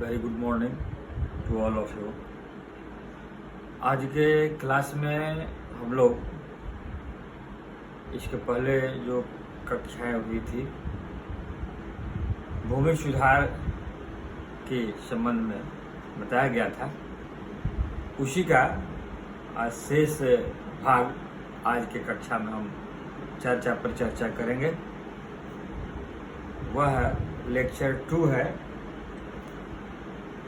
Very good morning to all of you. आज के class में हम लोग इसके पहले जो कक्षाएं हुई थी भूमि सुधार के संबंध में बताया गया था, उसी का आज शेष भाग आज के कक्षा में हम चर्चा पर चर्चा करेंगे। वह लेक्चर 2 है।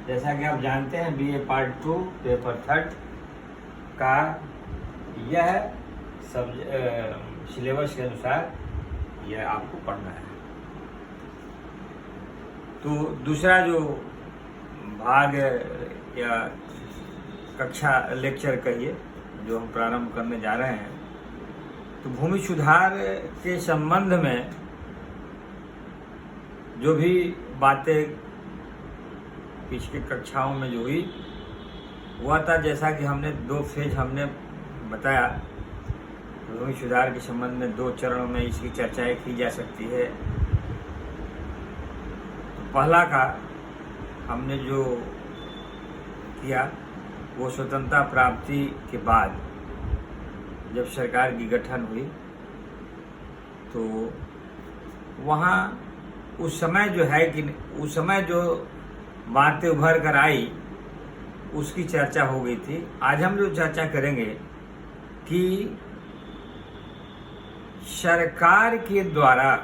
जैसा कि आप जानते हैं बीए पार्ट 2 पेपर 3 का यह सब सिलेबस के अनुसार यह आपको पढ़ना है। तो दूसरा जो भाग या कक्षा लेक्चर कहिए जो हम प्रारंभ करने जा रहे हैं, तो भूमि सुधार के संबंध में जो भी बातें पिछली कक्षाओं में जो हुई वह था, जैसा कि हमने 2 फेज हमने बताया। भूमि सुधार के संबंध में 2 चरणों में इसकी चर्चाएं की जा सकती है। तो पहला का हमने जो किया वो स्वतंत्रता प्राप्ति के बाद जब सरकार की गठन हुई तो वहाँ उस समय जो है कि उस समय जो बातें उभर कर आई उसकी चर्चा हो गई थी। आज हम जो चर्चा करेंगे कि सरकार के द्वारा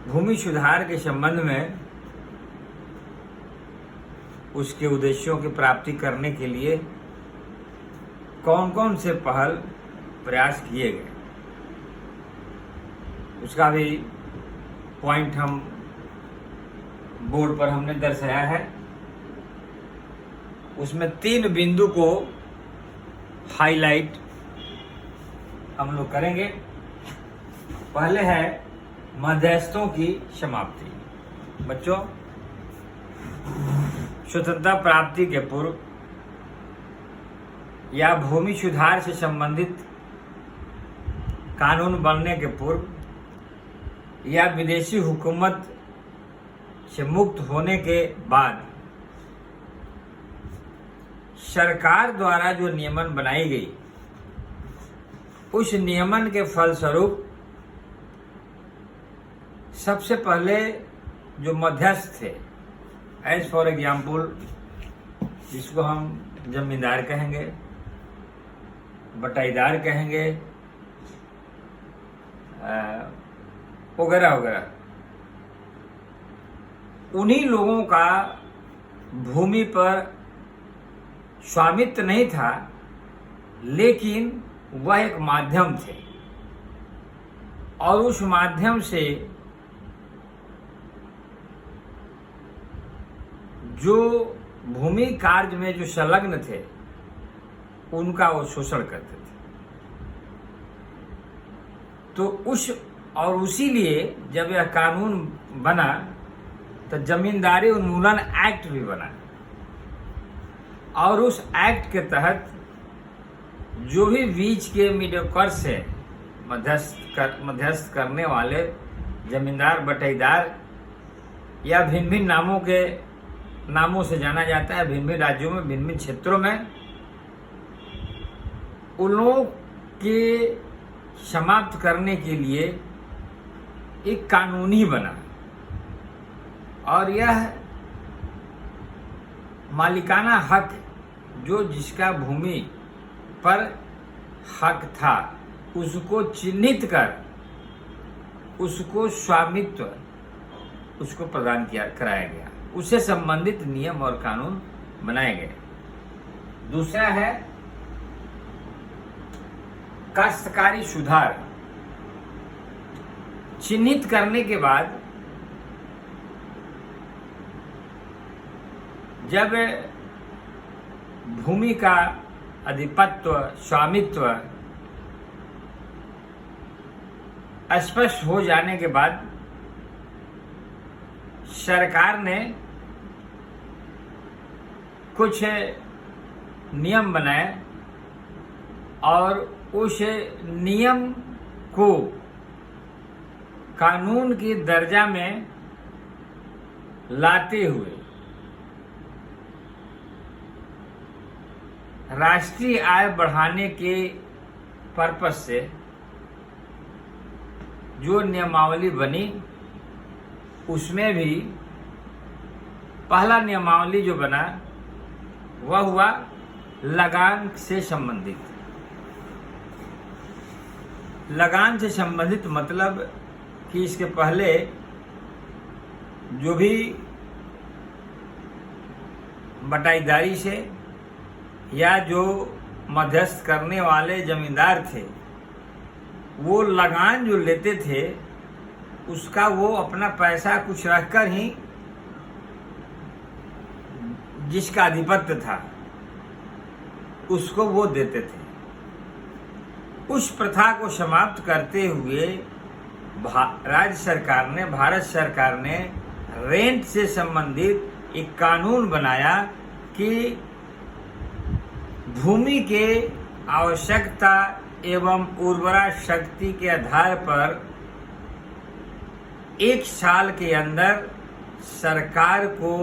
भूमि सुधार के संबंध में उसके उद्देश्यों की प्राप्ति करने के लिए कौन कौन से पहल प्रयास किए गए, उसका भी पॉइंट हम बोर्ड पर हमने दर्शाया है। उसमें 3 बिंदु को हाईलाइट हम लोग करेंगे। पहले है मध्यस्थों की समाप्ति। बच्चों, स्वतंत्रता प्राप्ति के पूर्व या भूमि सुधार से संबंधित कानून बनने के पूर्व या विदेशी हुकूमत से मुक्त होने के बाद सरकार द्वारा जो नियमन बनाई गई, उस नियमन के फलस्वरूप सबसे पहले जो मध्यस्थ थे, एज फॉर एग्जाम्पल जिसको हम जमींदार कहेंगे, बटाईदार कहेंगे, वगैरह वगैरह, उन्हीं लोगों का भूमि पर स्वामित्व नहीं था, लेकिन वह एक माध्यम थे और उस माध्यम से जो भूमि कार्य में जो संलग्न थे उनका वो शोषण करते थे। तो उसी लिए जब यह कानून बना तो जमींदारी उन्मूलन एक्ट भी बना और उस एक्ट के तहत जो भी बीच के मीडियोकर से मध्यस्थ करने वाले जमींदार, बटाईदार या भिन्न भिन्न नामों से जाना जाता है, भिन्न भिन्न राज्यों में, भिन्न भिन्न क्षेत्रों में, उन लोगों के समाप्त करने के लिए एक कानून ही बना और यह मालिकाना हक जो जिसका भूमि पर हक था उसको चिन्हित कर उसको स्वामित्व उसको प्रदान कराया गया। उससे संबंधित नियम और कानून बनाए गए। दूसरा है काश्तकारी सुधार। चिन्हित करने के बाद जब भूमि का अधिपत्य, स्वामित्व स्पष्ट हो जाने के बाद सरकार ने कुछ नियम बनाए और उस नियम को कानून की दर्जा में लाते हुए राष्ट्रीय आय बढ़ाने के पर्पस से जो नियमावली बनी, उसमें भी पहला नियमावली जो बना वह हुआ लगान से संबंधित। लगान से संबंधित मतलब कि इसके पहले जो भी बटाईदारी से या जो मध्यस्थ करने वाले जमींदार थे, वो लगान जो लेते थे उसका वो अपना पैसा कुछ रखकर ही जिसका आधिपत्य था उसको वो देते थे। उस प्रथा को समाप्त करते हुए राज्य सरकार ने, भारत सरकार ने रेंट से संबंधित एक कानून बनाया कि भूमि के आवश्यकता एवं उर्वरा शक्ति के आधार पर 1 साल के अंदर सरकार को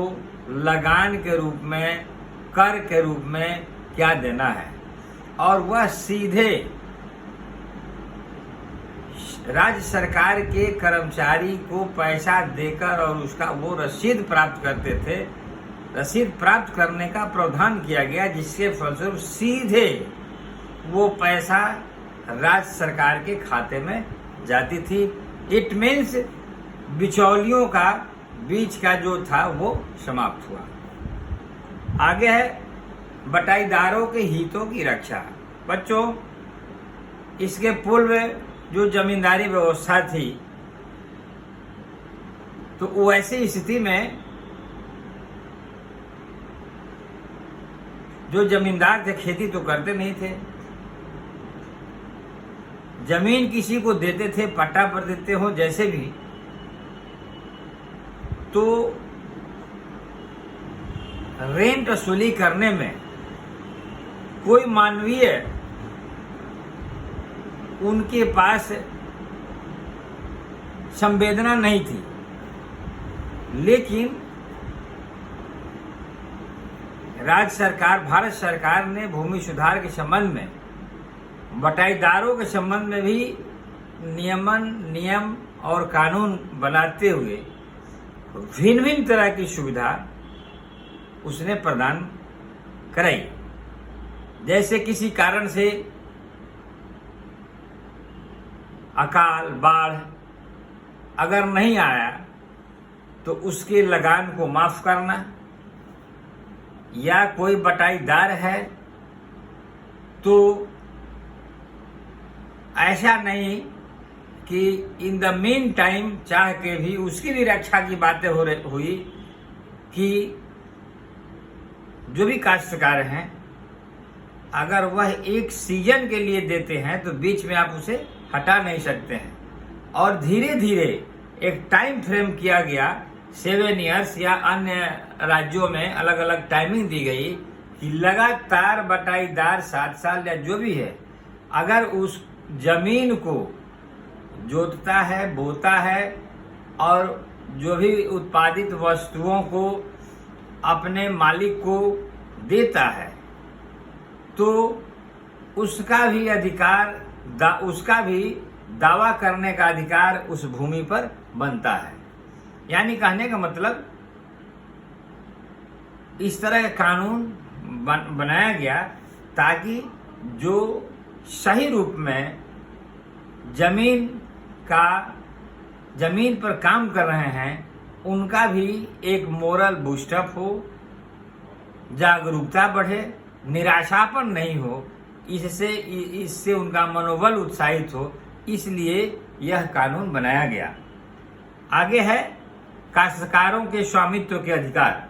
लगान के रूप में, कर के रूप में क्या देना है, और वह सीधे राज्य सरकार के कर्मचारी को पैसा देकर और उसका वो रसीद प्राप्त करते थे। रसीद प्राप्त करने का प्रावधान किया गया, जिसके फलस्वरूप सीधे वो पैसा राज्य सरकार के खाते में जाती थी। इट मीन्स बिचौलियों का बीच का जो था वो समाप्त हुआ। आगे है बटाईदारों के हितों की रक्षा। बच्चों, इसके पूर्व जो जमींदारी व्यवस्था थी, तो ऐसी स्थिति में जो जमींदार थे खेती तो करते नहीं थे, जमीन किसी को देते थे, पट्टा पर देते हो जैसे भी, तो रेंट वसूली करने में कोई मानवीय उनके पास संवेदना नहीं थी। लेकिन राज्य सरकार, भारत सरकार ने भूमि सुधार के संबंध में, बटाईदारों के संबंध में भी नियम और कानून बनाते हुए भिन्न भिन्न तरह की सुविधा उसने प्रदान कराई। जैसे किसी कारण से अकाल, बाढ़ अगर नहीं आया तो उसके लगान को माफ करना, या कोई बटाईदार है तो ऐसा नहीं कि इन द मीन टाइम चाह के भी उसकी भी रक्षा की बातें हुई कि जो भी काश्तकार हैं, अगर वह एक सीजन के लिए देते हैं तो बीच में आप उसे हटा नहीं सकते हैं। और धीरे धीरे एक टाइम फ्रेम किया गया, 7 ईयर्स, या अन्य राज्यों में अलग अलग टाइमिंग दी गई कि लगातार बटाईदार 7 साल या जो भी है, अगर उस जमीन को जोतता है, बोता है और जो भी उत्पादित वस्तुओं को अपने मालिक को देता है, तो उसका भी अधिकार, उसका भी दावा करने का अधिकार उस भूमि पर बनता है। यानी कहने का मतलब इस तरह का कानून बनाया गया ताकि जो सही रूप में जमीन पर काम कर रहे हैं उनका भी एक मोरल बूस्टअप हो, जागरूकता बढ़े, निराशापन नहीं हो, इससे उनका मनोबल उत्साहित हो, इसलिए यह कानून बनाया गया। आगे है काश्तकारों के स्वामित्व के अधिकार।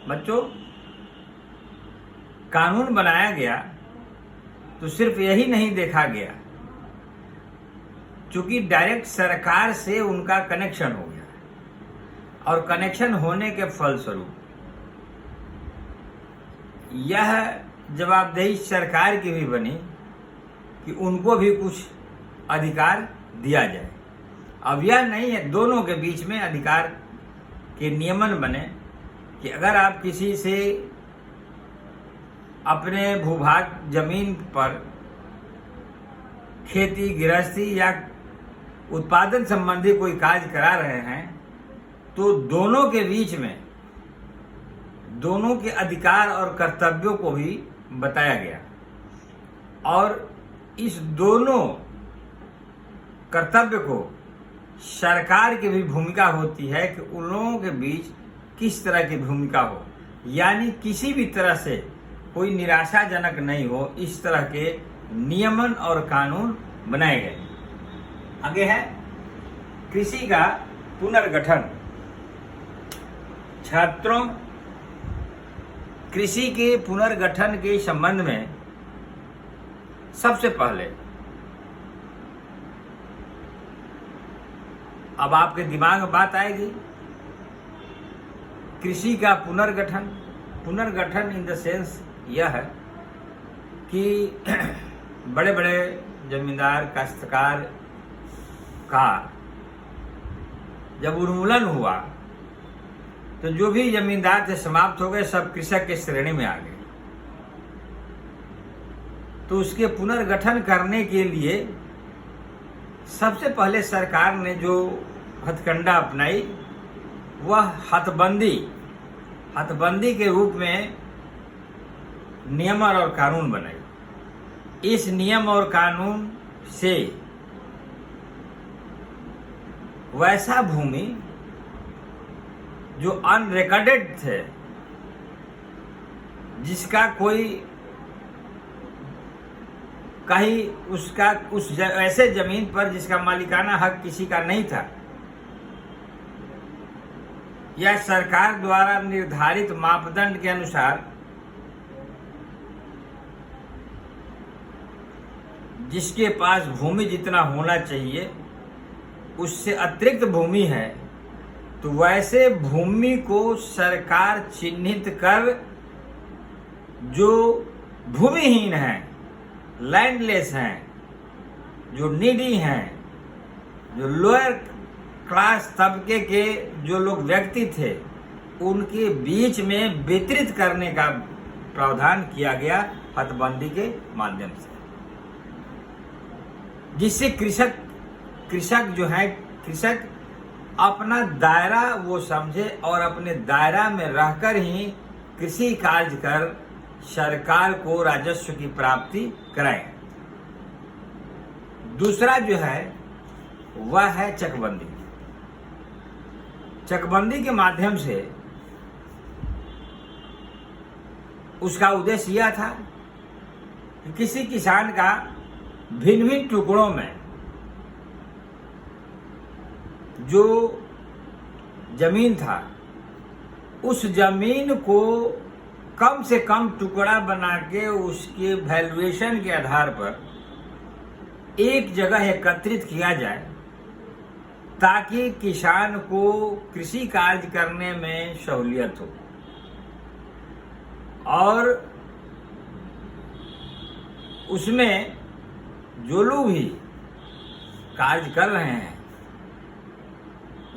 बच्चों, कानून बनाया गया तो सिर्फ यही नहीं देखा गया, क्योंकि डायरेक्ट सरकार से उनका कनेक्शन हो गया, और कनेक्शन होने के फलस्वरूप यह जवाबदेही सरकार की भी बनी कि उनको भी कुछ अधिकार दिया जाए। अब यह नहीं है दोनों के बीच में अधिकार के नियमन बने कि अगर आप किसी से अपने भूभाग जमीन पर खेती गृहस्थी या उत्पादन संबंधी कोई कार्य करा रहे हैं तो दोनों के बीच में दोनों के अधिकार और कर्तव्यों को भी बताया गया और इस दोनों कर्तव्य को सरकार की भी भूमिका होती है कि उन लोगों के बीच किस तरह की भूमिका हो, यानी किसी भी तरह से कोई निराशाजनक नहीं हो, इस तरह के नियमन और कानून बनाए गए। आगे है कृषि का पुनर्गठन। छात्रों, कृषि के पुनर्गठन के संबंध में सबसे पहले अब आपके दिमाग में बात आएगी, कृषि का पुनर्गठन। पुनर्गठन इन द सेंस यह है कि बड़े बड़े जमींदार काश्तकार का जब उन्मूलन हुआ तो जो भी जमींदार थे समाप्त हो गए, सब कृषक के श्रेणी में आ गए। तो उसके पुनर्गठन करने के लिए सबसे पहले सरकार ने जो हथकंडा अपनाई वह हथबंदी के रूप में नियम और कानून बनाई। इस नियम और कानून से वैसा भूमि जो अनरिकॉर्डेड थे, जिसका कोई कहीं उसका ऐसे जमीन पर जिसका मालिकाना हक किसी का नहीं था या सरकार द्वारा निर्धारित मापदंड के अनुसार जिसके पास भूमि जितना होना चाहिए उससे अतिरिक्त भूमि है, तो वैसे भूमि को सरकार चिन्हित कर जो भूमिहीन हैं, लैंडलेस हैं, जो नीडी हैं, जो लोअर क्लास तबके के जो लोग व्यक्ति थे, उनके बीच में वितरित करने का प्रावधान किया गया हथबंदी के माध्यम से, जिससे कृषक अपना दायरा वो समझे और अपने दायरा में रहकर ही कृषि कार्य कर सरकार को राजस्व की प्राप्ति कराएं। दूसरा जो है वह है चकबंदी। चकबंदी के माध्यम से उसका उद्देश्य यह था कि किसी किसान का भिन्न भिन्न टुकड़ों में जो जमीन था उस जमीन को कम से कम टुकड़ा बना के उसके वैल्यूएशन के आधार पर एक जगह एकत्रित किया जाए ताकि किसान को कृषि कार्य करने में सहूलियत हो और उसमें जो लोग भी कार्य कर रहे हैं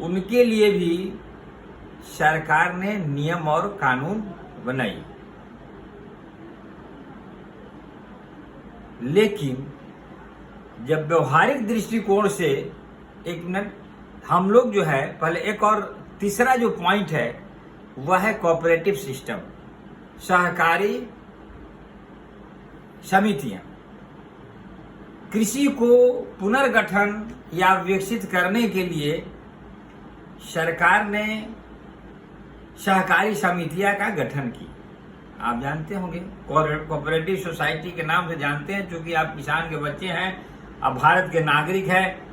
उनके लिए भी सरकार ने नियम और कानून बनाई। लेकिन जब व्यवहारिक दृष्टिकोण से, एक मिनट, हम लोग जो है पहले एक और तीसरा जो पॉइंट है वह है कोऑपरेटिव सिस्टम, सहकारी समितियां। कृषि को पुनर्गठन या विकसित करने के लिए सरकार ने सहकारी समितियां का गठन की। आप जानते होंगे, कोऑपरेटिव सोसाइटी के नाम से जानते हैं, क्योंकि आप किसान के बच्चे हैं, आप भारत के नागरिक हैं।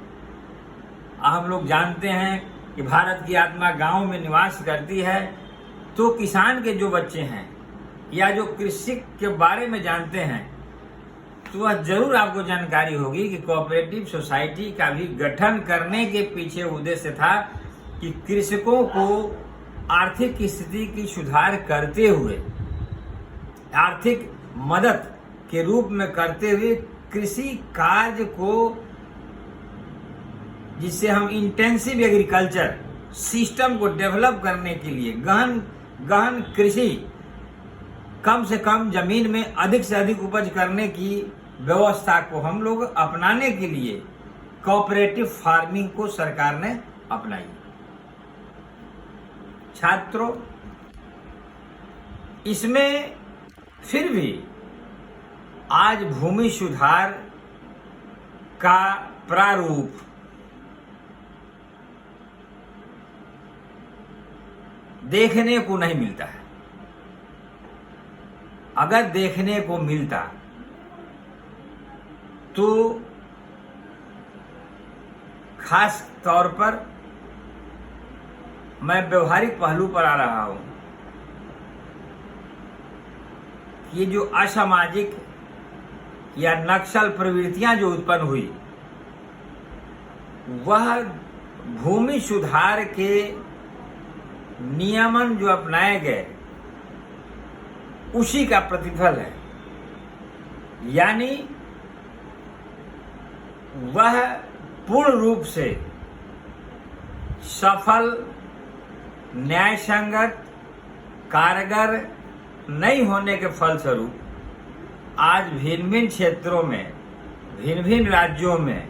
हम लोग जानते हैं कि भारत की आत्मा गांव में निवास करती है, तो किसान के जो बच्चे हैं या जो कृषि के बारे में जानते हैं तो वह जरूर आपको जानकारी होगी कि कोऑपरेटिव सोसाइटी का भी गठन करने के पीछे उद्देश्य था कि कृषकों को आर्थिक स्थिति की सुधार करते हुए, आर्थिक मदद के रूप में करते हुए कृषि कार्य को जिससे हम इंटेंसिव एग्रीकल्चर सिस्टम को डेवलप करने के लिए गहन कृषि, कम से कम जमीन में अधिक से अधिक उपज करने की व्यवस्था को हम लोग अपनाने के लिए कोऑपरेटिव फार्मिंग को सरकार ने अपनाई। छात्रों, इसमें फिर भी आज भूमि सुधार का प्रारूप देखने को नहीं मिलता है। अगर देखने को मिलता तो खास तौर पर मैं व्यवहारिक पहलू पर आ रहा हूं कि ये जो असामाजिक या नक्सल प्रवृत्तियां जो उत्पन्न हुई, वह भूमि सुधार के नियमन जो अपनाए गए उसी का प्रतिफल है। यानी वह पूर्ण रूप से सफल, न्याय संगत, कारगर नहीं होने के फलस्वरूप आज भिन्न भिन्न क्षेत्रों में, भिन्न भिन्न राज्यों में,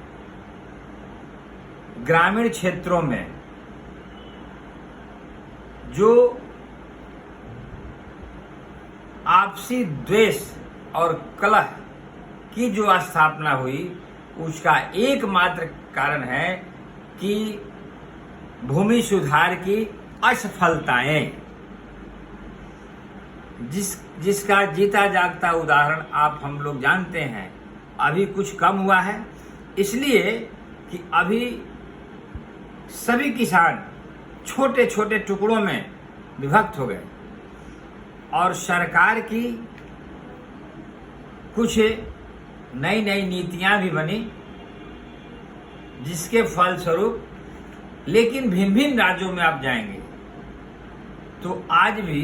ग्रामीण क्षेत्रों में जो आपसी द्वेष और कलह की जो स्थापना हुई, उसका एकमात्र कारण है कि भूमि सुधार की असफलताएं, जिसका जीता जागता उदाहरण आप हम लोग जानते हैं। अभी कुछ कम हुआ है इसलिए कि अभी सभी किसान छोटे छोटे टुकड़ों में विभक्त हो गए और सरकार की कुछ नई नई नीतियां भी बनी, जिसके फलस्वरूप, लेकिन भिन्न भिन्न राज्यों में आप जाएंगे तो आज भी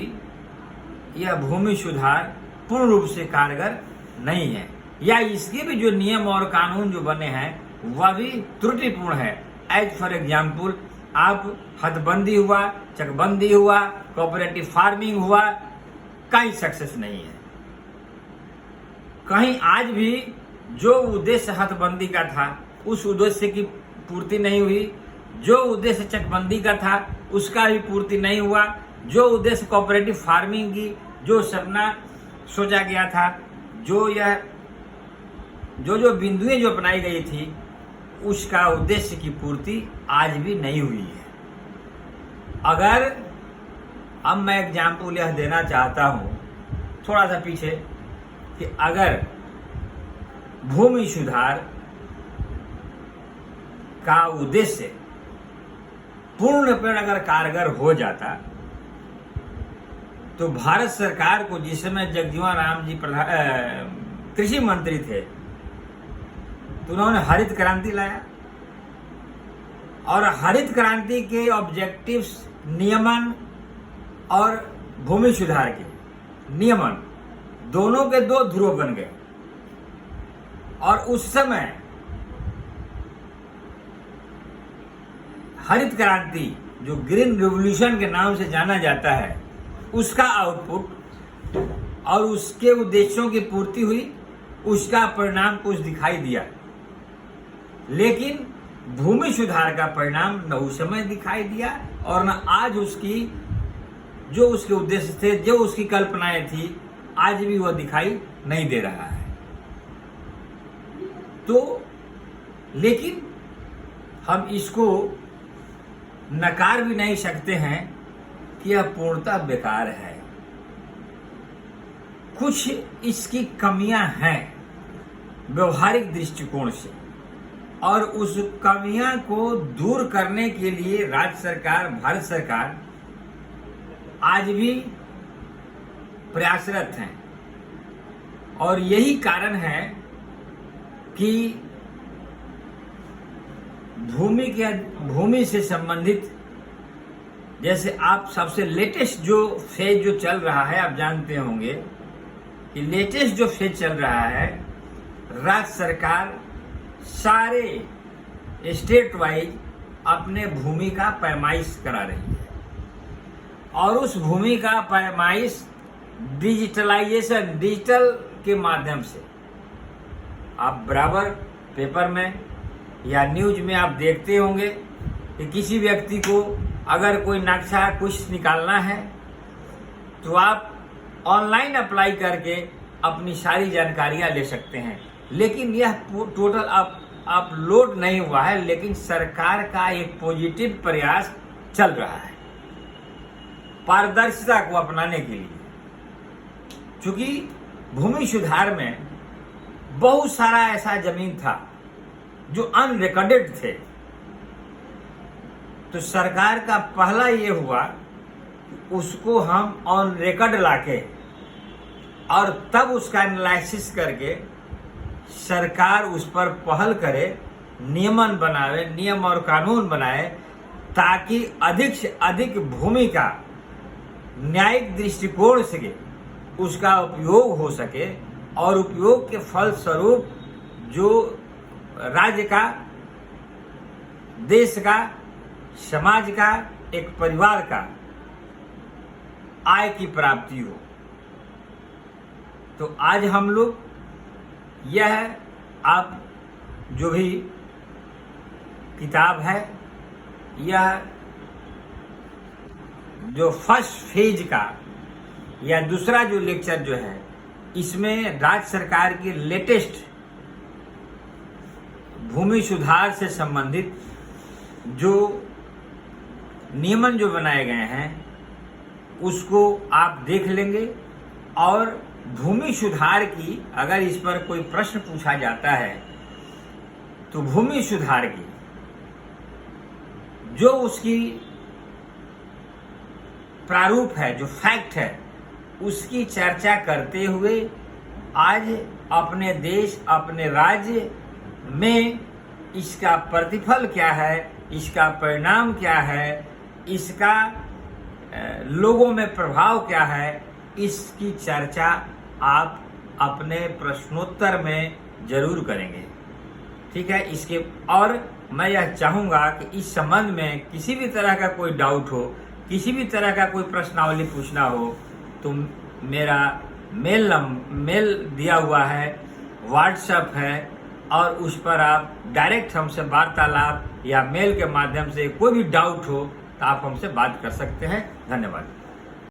यह भूमि सुधार पूर्ण रूप से कारगर नहीं है, या इसके भी जो नियम और कानून जो बने हैं वह भी त्रुटिपूर्ण है। एज फॉर एग्जाम्पल, आप हदबंदी हुआ, चकबंदी हुआ, कोऑपरेटिव फार्मिंग हुआ, कहीं सक्सेस नहीं है। कहीं आज भी जो उद्देश्य हदबंदी का था उस उद्देश्य की पूर्ति नहीं हुई, जो उद्देश्य चकबंदी का था उसका भी पूर्ति नहीं हुआ, जो उद्देश्य कोऑपरेटिव फार्मिंग की जो सपना सोचा गया था, जो बिंदुएं जो अपनाई गई थी, उसका उद्देश्य की पूर्ति आज भी नहीं हुई है। अगर अब मैं एग्जाम्पल यह देना चाहता हूं थोड़ा सा पीछे कि अगर भूमि सुधार का उद्देश्य पूर्णपण अगर कारगर हो जाता तो भारत सरकार को, जिस समय जगजीवन राम जी कृषि मंत्री थे, तो उन्होंने हरित क्रांति लाया और हरित क्रांति के ऑब्जेक्टिव्स, नियमन और भूमि सुधार के नियमन दोनों के दो ध्रुव बन गए। और उस समय हरित क्रांति, जो ग्रीन रिवॉल्यूशन के नाम से जाना जाता है, उसका आउटपुट और उसके उद्देश्यों की पूर्ति हुई, उसका परिणाम कुछ दिखाई दिया। लेकिन भूमि सुधार का परिणाम न उस समय दिखाई दिया और न आज उसकी जो उसके उद्देश्य थे, जो उसकी कल्पनाएं थी, आज भी वह दिखाई नहीं दे रहा है। तो लेकिन हम इसको नकार भी नहीं सकते हैं कि यह पूर्णतः बेकार है। कुछ इसकी कमियां हैं व्यवहारिक दृष्टिकोण से, और उस कमियां को दूर करने के लिए राज्य सरकार, भारत सरकार आज भी प्रयासरत हैं। और यही कारण है कि भूमि से संबंधित, जैसे आप सबसे लेटेस्ट जो फेज जो चल रहा है, आप जानते होंगे कि लेटेस्ट जो फेज चल रहा है, राज्य सरकार सारे स्टेट वाइज अपने भूमि का पैमाइश करा रही है और उस भूमि का पैमाइश डिजिटलाइजेशन, डिजिटल के माध्यम से आप बराबर पेपर में या न्यूज में आप देखते होंगे कि किसी व्यक्ति को अगर कोई नक्शा कुछ निकालना है तो आप ऑनलाइन अप्लाई करके अपनी सारी जानकारियां ले सकते हैं। लेकिन यह टोटल अपलोड नहीं हुआ है, लेकिन सरकार का एक पॉजिटिव प्रयास चल रहा है पारदर्शिता को अपनाने के लिए। क्योंकि भूमि सुधार में बहुत सारा ऐसा जमीन था जो अनरिकॉर्डेड थे, तो सरकार का पहला ये हुआ कि उसको हम ऑन रिकॉर्ड लाके और तब उसका एनालिसिस करके सरकार उस पर पहल करे, नियमन बनावे, नियम और कानून बनाए, ताकि अधिक से अधिक भूमि का न्यायिक दृष्टिकोण से उसका उपयोग हो सके और उपयोग के फलस्वरूप जो राज्य का, देश का, समाज का, एक परिवार का आय की प्राप्ति हो। तो आज हम लोग यह आप जो भी किताब है, यह जो फर्स्ट फेज का या दूसरा जो लेक्चर जो है, इसमें राज्य सरकार की लेटेस्ट भूमि सुधार से संबंधित जो नियमन जो बनाए गए हैं उसको आप देख लेंगे। और भूमि सुधार की अगर इस पर कोई प्रश्न पूछा जाता है तो भूमि सुधार की जो उसकी प्रारूप है, जो फैक्ट है, उसकी चर्चा करते हुए आज अपने देश, अपने राज्य में इसका प्रतिफल क्या है, इसका परिणाम क्या है, इसका लोगों में प्रभाव क्या है, इसकी चर्चा आप अपने प्रश्नोत्तर में जरूर करेंगे। ठीक है। इसके और मैं यह चाहूँगा कि इस संबंध में किसी भी तरह का कोई डाउट हो, किसी भी तरह का कोई प्रश्नावली पूछना हो तो मेरा मेल दिया हुआ है, व्हाट्सएप है, और उस पर आप डायरेक्ट हमसे वार्तालाप या मेल के माध्यम से कोई भी डाउट हो तो आप हमसे बात कर सकते हैं। धन्यवाद।